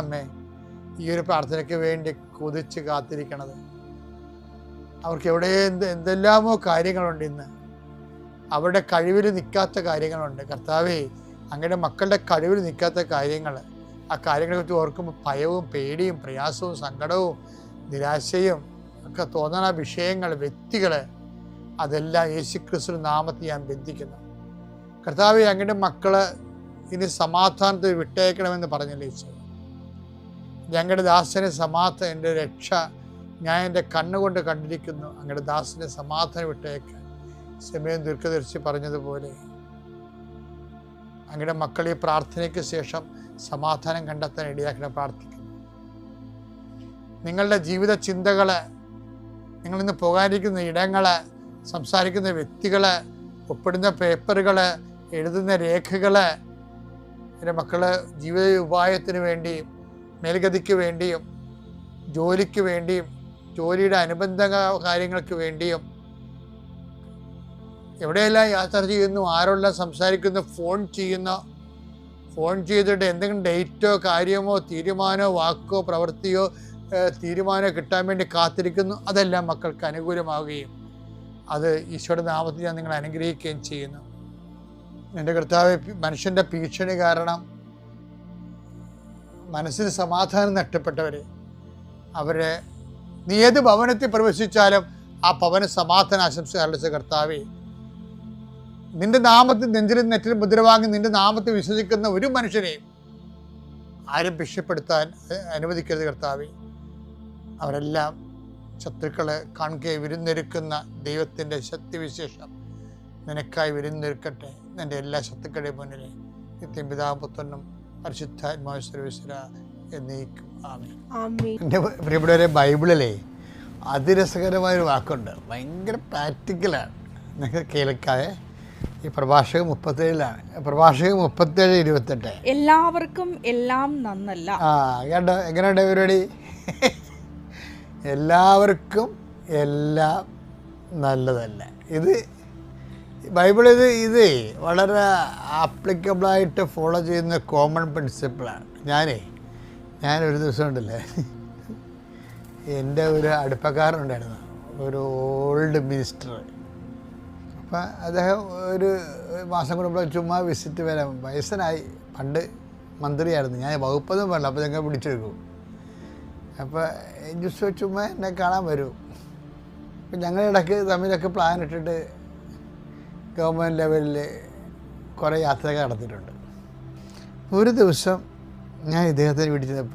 അമ്മേ ഈ ഒരു പ്രാർത്ഥനയ്ക്ക് വേണ്ടി കൊതിച്ച് കാത്തിരിക്കണത്. അവർക്ക് എവിടെ എന്തെല്ലാമോ കാര്യങ്ങളുണ്ട്. ഇന്ന് അവരുടെ കഴിവിൽ നിൽക്കാത്ത കാര്യങ്ങളുണ്ട്. കർത്താവേ, അങ്ങയുടെ മക്കളുടെ കഴിവിൽ നിൽക്കാത്ത കാര്യങ്ങൾ, ആ കാര്യങ്ങളെ കുറിച്ച് ഓർക്കുമ്പോൾ ഭയവും പേടിയും പ്രയാസവും സങ്കടവും നിരാശയും ഒക്കെ തോന്നുന്ന വിഷയങ്ങൾ, വ്യക്തികൾ, അതെല്ലാം യേശുക്രിസ്തു നാമത്തിൽ ഞാൻ ബന്ധിക്കുന്നു. കർത്താവേ, അങ്ങയുടെ മക്കള് ഇനി സമാധാനത്തിൽ വിട്ടേക്കണമെന്ന് പറഞ്ഞില്ലേ ഈശോ. ഞങ്ങളുടെ ദാസനെ സമാധാനം, എൻ്റെ രക്ഷ ഞാൻ എൻ്റെ കണ്ണുകൊണ്ട് കണ്ടിരിക്കുന്നു. അങ്ങയുടെ ദാസനെ സമാധാനം വിട്ടേക്ക്. സമയം ദീർഘദർശി പറഞ്ഞതുപോലെ അങ്ങയുടെ മക്കൾ ഈ പ്രാർത്ഥനയ്ക്ക് ശേഷം സമാധാനം കണ്ടെത്താൻ ഇടയാക്കണം പ്രാർത്ഥിക്കുന്നു. നിങ്ങളുടെ ജീവിത ചിന്തകൾ, നിങ്ങളിന്ന് പോകാനിരിക്കുന്ന ഇടങ്ങൾ, സംസാരിക്കുന്ന വ്യക്തികൾ, ഒപ്പിടുന്ന പേപ്പറുകൾ, എഴുതുന്ന രേഖകൾ, എൻ്റെ മക്കൾ ജീവിത ഉപായത്തിന് വേണ്ടിയും മേൽഗതിക്ക് വേണ്ടിയും ജോലിക്ക് വേണ്ടിയും ജോലിയുടെ അനുബന്ധ കാര്യങ്ങൾക്ക് വേണ്ടിയും എവിടെയെല്ലാം യാത്ര ചെയ്യുന്നു, ആരെല്ലാം സംസാരിക്കുന്നു, ഫോൺ ചെയ്തിട്ട് എന്തെങ്കിലും ഡേറ്റോ കാര്യമോ തീരുമാനമോ വാക്കോ പ്രവൃത്തിയോ തീരുമാനമോ കിട്ടാൻ വേണ്ടി കാത്തിരിക്കുന്നു. അതെല്ലാം മക്കൾക്ക് അനുകൂലമാവുകയും അത് ഈശോയുടെ നാമത്തിൽ ഞാൻ നിങ്ങളെ അനുഗ്രഹിക്കുകയും ചെയ്യുന്നു. എൻ്റെ കർത്താവ്, മനുഷ്യൻ്റെ ഭീഷണി കാരണം മനസ്സിന് സമാധാനം നഷ്ടപ്പെട്ടവർ, അവരെ നീ ഏത് ഭവനത്തിൽ പ്രവേശിച്ചാലും ആ ഭവന സമാധാന ആശംസ അർപ്പിച്ച കർത്താവേ, നിന്റെ നാമത്തിൽ നെഞ്ചിലും നെറ്റിലും മുദ്ര വാങ്ങി നിന്റെ നാമത്തിൽ വിശ്വസിക്കുന്ന ഒരു മനുഷ്യനെയും ആരും ഭീഷണിപ്പെടുത്താൻ അനുവദിക്കരുത് കർത്താവേ. അവരെല്ലാം ശത്രുക്കളെ കാണുകയെ വിരുന്നൊരുക്കുന്ന ദൈവത്തിൻ്റെ ശക്തിവിശേഷം നിനക്കായി വിരുന്നൊരുക്കട്ടെ. എൻ്റെ എല്ലാ ശത്രുക്കളുടെയും മുന്നിൽ നിത്യം പിതാവും പുത്രനും പരിശുദ്ധാത്മാവ് സർവീശ്വര എന്നേക്കും ആമേൻ. എൻ്റെ പ്രിയപ്പെട്ടവരെ, ബൈബിളിലെ അതിരസകരമായൊരു വാക്കുണ്ട്, ഭയങ്കര പ്രാക്ടിക്കലാണ്. നിങ്ങൾക്ക് കേൾക്കാതെ ഈ പ്രഭാഷകൻ 37 പ്രഭാഷകൻ 37:28 എല്ലാവർക്കും എല്ലാം നന്നല്ല. കേട്ടോ, എങ്ങനെയുണ്ട് പരിപാടി? എല്ലാവർക്കും എല്ലാം നല്ലതല്ല. ഇത് ബൈബിൾ ഇത് വളരെ ആപ്ലിക്കബിളായിട്ട് ഫോളോ ചെയ്യുന്ന കോമൺ പ്രിൻസിപ്പിളാണ്. ഞാനൊരു ദിവസം ഉണ്ടല്ലേ, എൻ്റെ ഒരു അടുപ്പക്കാരനുണ്ടായിരുന്നു, ഒരു ഓൾഡ് മിനിസ്റ്റർ. അപ്പം അദ്ദേഹം ഒരു മാസം കൂടുമ്പോൾ ചുമ്മാ വിസിറ്റ് വരാൻ, വയസ്സനായി, പണ്ട് മന്ത്രിയായിരുന്നു, ഞാൻ വകുപ്പൊന്നും വേണ്ട, അപ്പോൾ ഞങ്ങൾ പിടിച്ചെടുക്കും. അപ്പോൾ ജസ്റ്റ് ചുമ്മാ എന്നെ കാണാൻ വരും. അപ്പം ഞങ്ങളിടയ്ക്ക് തമ്മിലൊക്കെ പ്ലാൻ ഇട്ടിട്ട് ഗവൺമെൻറ് ലെവലിൽ കുറേ യാത്രകൾ നടത്തിയിട്ടുണ്ട്. ഒരു ദിവസം ഞാൻ ഇദ്ദേഹത്തിന് വീട്ടിൽ ചെന്നപ്പോൾ